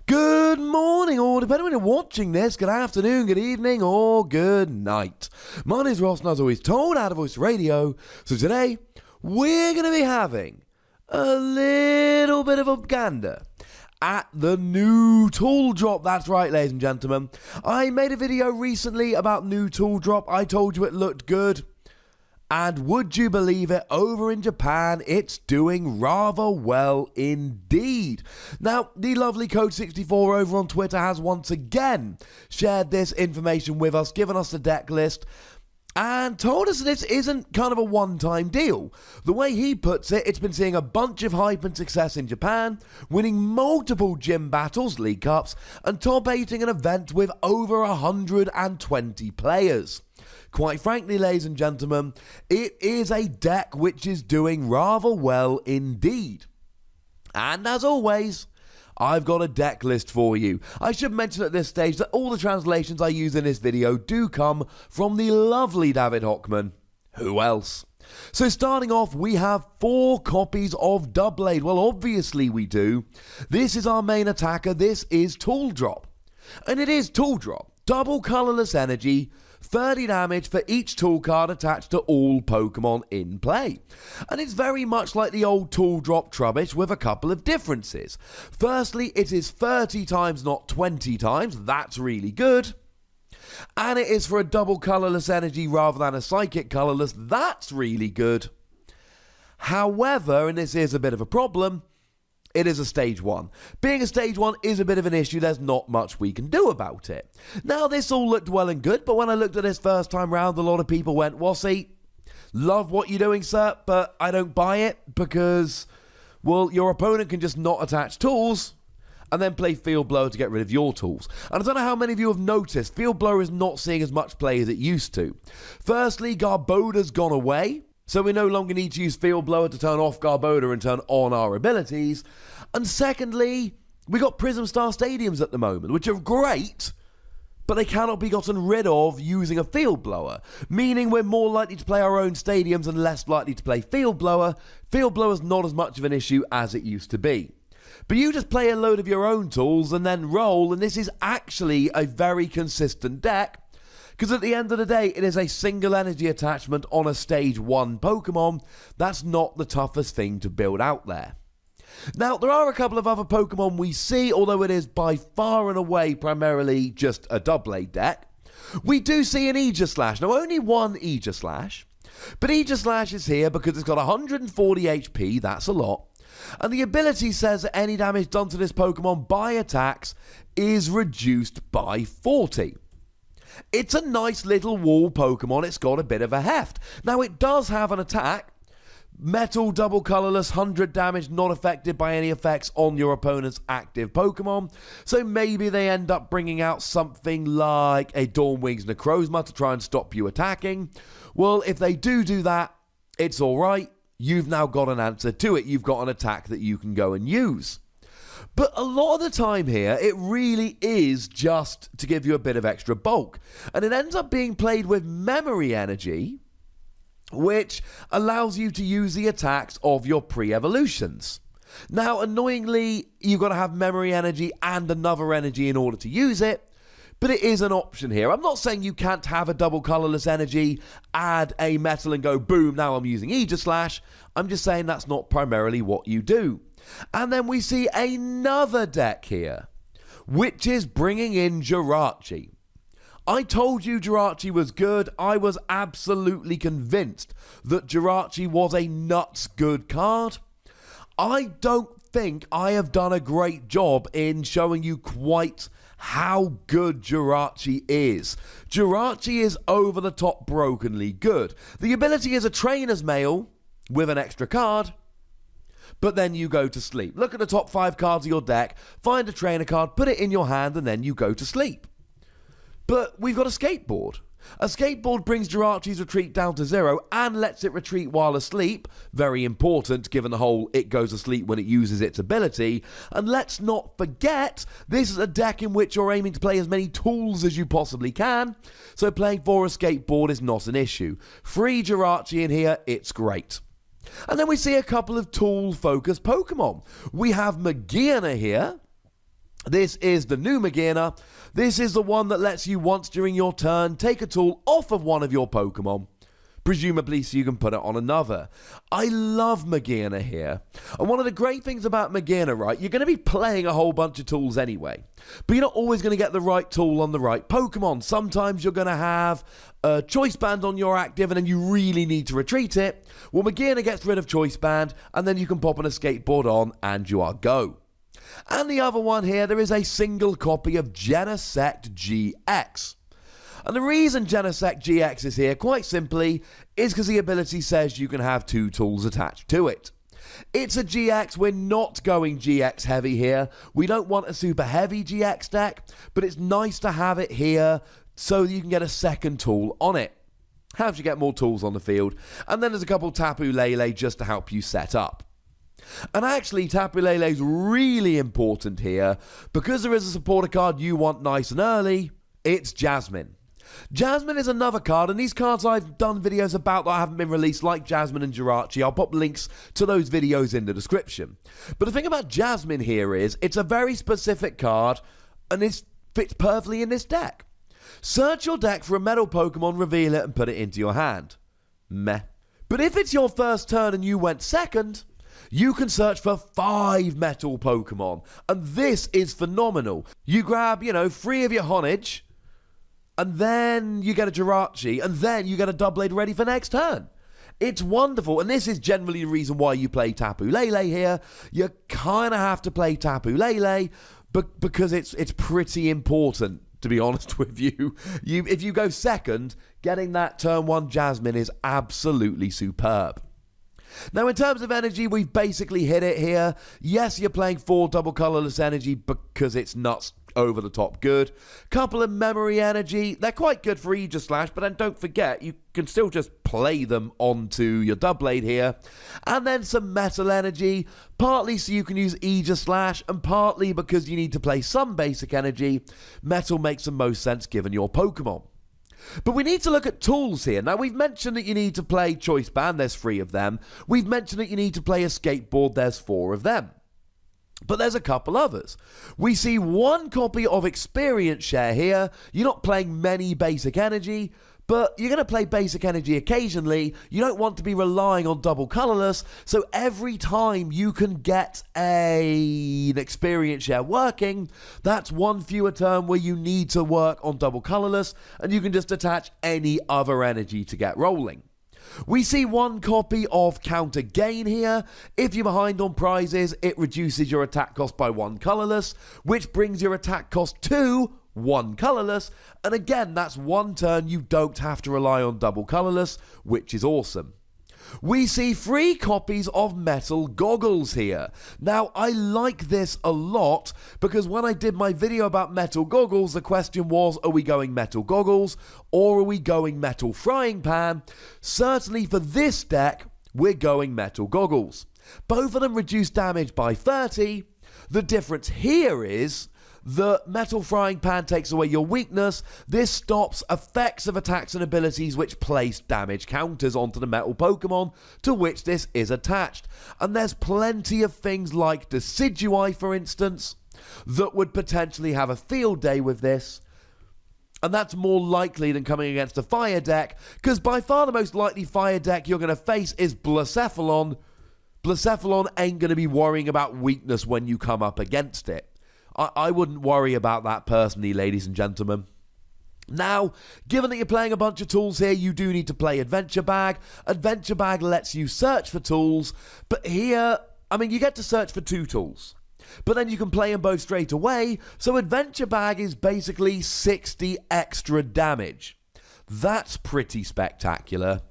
Good morning, or depending on when you're watching this, good afternoon, good evening, or good night. My name is Ross, and as always, Told Out of Voice Radio. So today, we're going to be having a little bit of a gander at the new tool drop. That's right, ladies and gentlemen. I made a video recently about new tool drop. I told you it looked good. And would you believe it, over in Japan, it's doing rather well indeed. Now, the lovely Code64 over on Twitter has once again shared this information with us, given us the deck list, and told us this isn't kind of a one-time deal. The way he puts it, it's been seeing a bunch of hype and success in Japan, winning multiple gym battles, League Cups, and top 8ing an event with over 120 players. Quite frankly, ladies and gentlemen, it is a deck which is doing rather well indeed. And as always, I've got a deck list for you. I should mention at this stage that all the translations I use in this video do come from the lovely David Hochmann. Who else? So starting off, we have 4 copies of Doublade. Well, obviously we do. This is our main attacker. This is Tool Drop. And it is Tool Drop. Double colorless energy, 30 damage for each tool card attached to all Pokemon in play. And it's very much like the old Tool Drop Trubbish with a couple of differences. Firstly, it is 30 times, not 20 times. That's really good. And it is for a double colorless energy rather than a psychic colorless. That's really good. However, and this is a bit of a problem, it is a stage 1. Being a stage 1 is a bit of an issue. There's not much we can do about it. Now, this all looked well and good, but when I looked at this first time round, a lot of people went, Wassy, love what you're doing, sir, but I don't buy it because, well, your opponent can just not attach tools and then play Field Blower to get rid of your tools. And I don't know how many of you have noticed, Field Blower is not seeing as much play as it used to. Firstly, Garboda's gone away. So we no longer need to use Field Blower to turn off Garboda and turn on our abilities. And secondly, we got Prism Star Stadiums at the moment, which are great, but they cannot be gotten rid of using a Field Blower, meaning we're more likely to play our own stadiums and less likely to play Field Blower. Field Blower's not as much of an issue as it used to be. But you just play a load of your own tools and then roll, and this is actually a very consistent deck. Because at the end of the day, it is a single energy attachment on a stage 1 Pokemon. That's not the toughest thing to build out there. Now, there are a couple of other Pokemon we see, although it is by far and away primarily just a Doublade deck. We do see an Aegislash. Now, only one Aegislash. But Aegislash is here because it's got 140 HP, that's a lot. And the ability says that any damage done to this Pokemon by attacks is reduced by 40. It's a nice little wall Pokemon. It's got a bit of a heft. Now, it does have an attack. Metal, double colorless, 100 damage, not affected by any effects on your opponent's active Pokemon. So maybe they end up bringing out something like a Dawnwing's Necrozma to try and stop you attacking. Well, if they do that, it's alright. You've now got an answer to it. You've got an attack that you can go and use. But a lot of the time here, it really is just to give you a bit of extra bulk. And it ends up being played with memory energy, which allows you to use the attacks of your pre-evolutions. Now, annoyingly, you've got to have memory energy and another energy in order to use it, but it is an option here. I'm not saying you can't have a double colorless energy, add a metal and go, boom, now I'm using Aegislash. I'm just saying that's not primarily what you do. And then we see another deck here, which is bringing in Jirachi. I told you Jirachi was good. I was absolutely convinced that Jirachi was a nuts good card. I don't think I have done a great job in showing you quite how good Jirachi is. Jirachi is over the top brokenly good. The ability is a trainer's mail with an extra card, but then you go to sleep. Look at the top 5 cards of your deck, find a trainer card, put it in your hand, and then you go to sleep. But we've got a skateboard. A skateboard brings Jirachi's retreat down to 0 and lets it retreat while asleep. Very important given the whole it goes asleep when it uses its ability. And let's not forget, this is a deck in which you're aiming to play as many tools as you possibly can. So playing for a skateboard is not an issue. Free Jirachi in here, it's great. And then we see a couple of tool-focused Pokemon. We have Magearna here. This is the new Magearna. This is the one that lets you once during your turn take a tool off of one of your Pokemon, presumably so you can put it on another. I love Magearna here. And one of the great things about Magearna, right, you're going to be playing a whole bunch of tools anyway. But you're not always going to get the right tool on the right Pokemon. Sometimes you're going to have a Choice Band on your active and then you really need to retreat it. Well, Magearna gets rid of Choice Band and then you can pop an Escape Board on and you are go. And the other one here, there is a single copy of Genesect GX. And the reason Genesect GX is here, quite simply, is because the ability says you can have 2 tools attached to it. It's a GX, we're not going GX heavy here. We don't want a super heavy GX deck, but it's nice to have it here so that you can get a second tool on it. Helps you get more tools on the field. And then there's a couple Tapu Lele just to help you set up. And actually, Tapu Lele is really important here because there is a supporter card you want nice and early. It's Jasmine. Jasmine is another card, and these cards I've done videos about that haven't been released, like Jasmine and Jirachi. I'll pop links to those videos in the description. But the thing about Jasmine here is it's a very specific card, and it fits perfectly in this deck. Search your deck for a metal Pokemon, reveal it, and put it into your hand. Meh. But if it's your first turn and you went second, you can search for 5 metal Pokemon, and this is phenomenal. You grab, 3 of your Honage, and then you get a Jirachi, and then you get a Doublade ready for next turn. It's wonderful, and this is generally the reason why you play Tapu Lele here. You kind of have to play Tapu Lele, but because it's pretty important, to be honest with you. If you go second, getting that turn 1 Jasmine is absolutely superb. Now, in terms of energy, we've basically hit it here. Yes, you're playing 4 double colorless energy because it's nuts over the top good. Couple of memory energy. They're quite good for Aegislash, but then don't forget, you can still just play them onto your Doublade here. And then some metal energy, partly so you can use Aegislash, and partly because you need to play some basic energy. Metal makes the most sense given your Pokemon. But we need to look at tools here. Now, we've mentioned that you need to play Choice Band, there's 3 of them. We've mentioned that you need to play Escape Board, there's 4 of them. But there's a couple others. We see 1 copy of Experience Share here. You're not playing many basic energy, but you're going to play basic energy occasionally. You don't want to be relying on double colorless, so every time you can get an Experience Share working, that's 1 fewer turn where you need to work on double colorless, and you can just attach any other energy to get rolling. We see 1 copy of Counter Gain here. If you're behind on prizes, it reduces your attack cost by 1 colorless, which brings your attack cost to 1 colorless, and again, that's 1 turn you don't have to rely on double colorless, which is awesome. We see 3 copies of Metal Goggles here. Now, I like this a lot because when I did my video about Metal Goggles, the question was, are we going Metal Goggles or are we going Metal Frying Pan? Certainly for this deck, we're going Metal Goggles. Both of them reduce damage by 30. The difference here is the Metal Frying Pan takes away your weakness. This stops effects of attacks and abilities which place damage counters onto the metal Pokemon to which this is attached. And there's plenty of things like Decidueye, for instance, that would potentially have a field day with this. And that's more likely than coming against a fire deck, because by far the most likely fire deck you're going to face is Blacephalon. Blacephalon ain't going to be worrying about weakness when you come up against it. I wouldn't worry about that personally, ladies and gentlemen. Now, given that you're playing a bunch of tools here, you do need to play Adventure Bag. Adventure Bag lets you search for tools, but here, you get to search for 2 tools. But then you can play them both straight away, so Adventure Bag is basically 60 extra damage. That's pretty spectacular.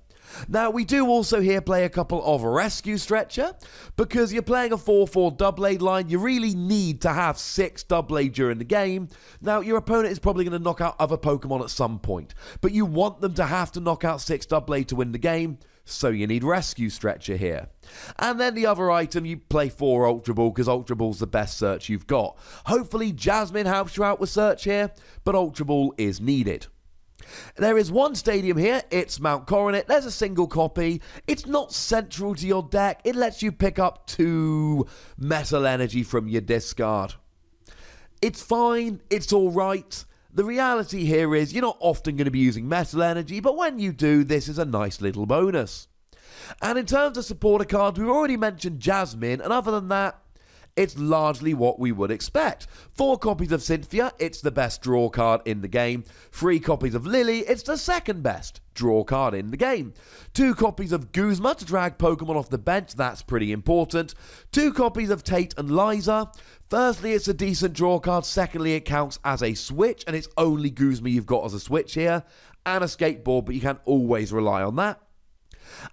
Now, we do also here play a couple of Rescue Stretcher, because you're playing a 4-4 Doublade line, you really need to have 6 Doublade during the game. Now, your opponent is probably going to knock out other Pokemon at some point, but you want them to have to knock out 6 Doublade to win the game, so you need Rescue Stretcher here. And then the other item, you play 4 Ultra Ball, because Ultra Ball's the best search you've got. Hopefully Jasmine helps you out with search here, but Ultra Ball is needed. There is 1 stadium here, it's Mount Coronet. There's a single copy. It's not central to your deck. It lets you pick up 2 metal energy from your discard. It's fine, it's alright. The reality here is you're not often going to be using metal energy, but when you do, this is a nice little bonus. And in terms of supporter cards, we've already mentioned Jasmine, and other than that, it's largely what we would expect. 4 copies of Cynthia, it's the best draw card in the game. 3 copies of Lily, it's the second best draw card in the game. 2 copies of Guzma to drag Pokemon off the bench, that's pretty important. 2 copies of Tate and Liza. Firstly, it's a decent draw card. Secondly, it counts as a switch, and it's only Guzma you've got as a switch here. And a skateboard, but you can always rely on that.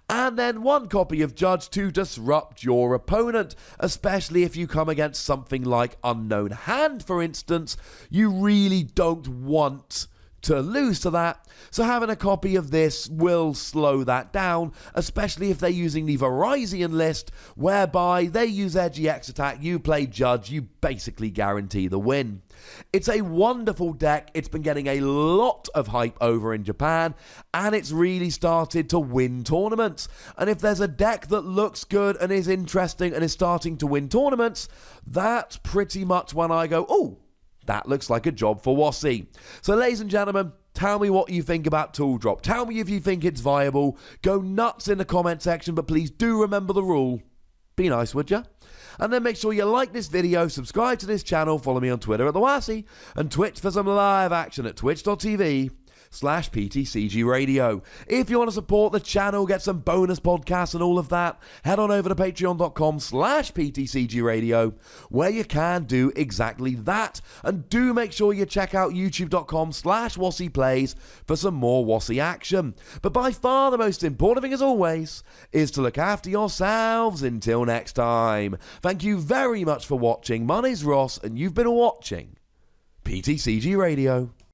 And then 1 copy of Judge to disrupt your opponent, especially if you come against something like Unknown Hand, for instance. You really don't want to lose to that, so having a copy of this will slow that down, especially if they're using the Verizon list, whereby they use their GX attack, you play Judge, you basically guarantee the win. It's a wonderful deck, it's been getting a lot of hype over in Japan, and it's really started to win tournaments. And if there's a deck that looks good and is interesting and is starting to win tournaments, that's pretty much when I go, oh, that looks like a job for Wossie. So ladies and gentlemen, tell me what you think about Tool Drop. Tell me if you think it's viable. Go nuts in the comment section, but please do remember the rule. Be nice, would ya? And then make sure you like this video, subscribe to this channel, follow me on Twitter at TheWassie, and Twitch for some live action at twitch.tv/PTCGRadio. If you want to support the channel, get some bonus podcasts and all of that, head on over to patreon.com/PTCGRadio, where you can do exactly that. And do make sure you check out youtube.com/WassiePlays for some more Wassie action. But by far the most important thing, as always, is to look after yourselves until next time. Thank you very much for watching. My name's Ross, and you've been watching PTCG Radio.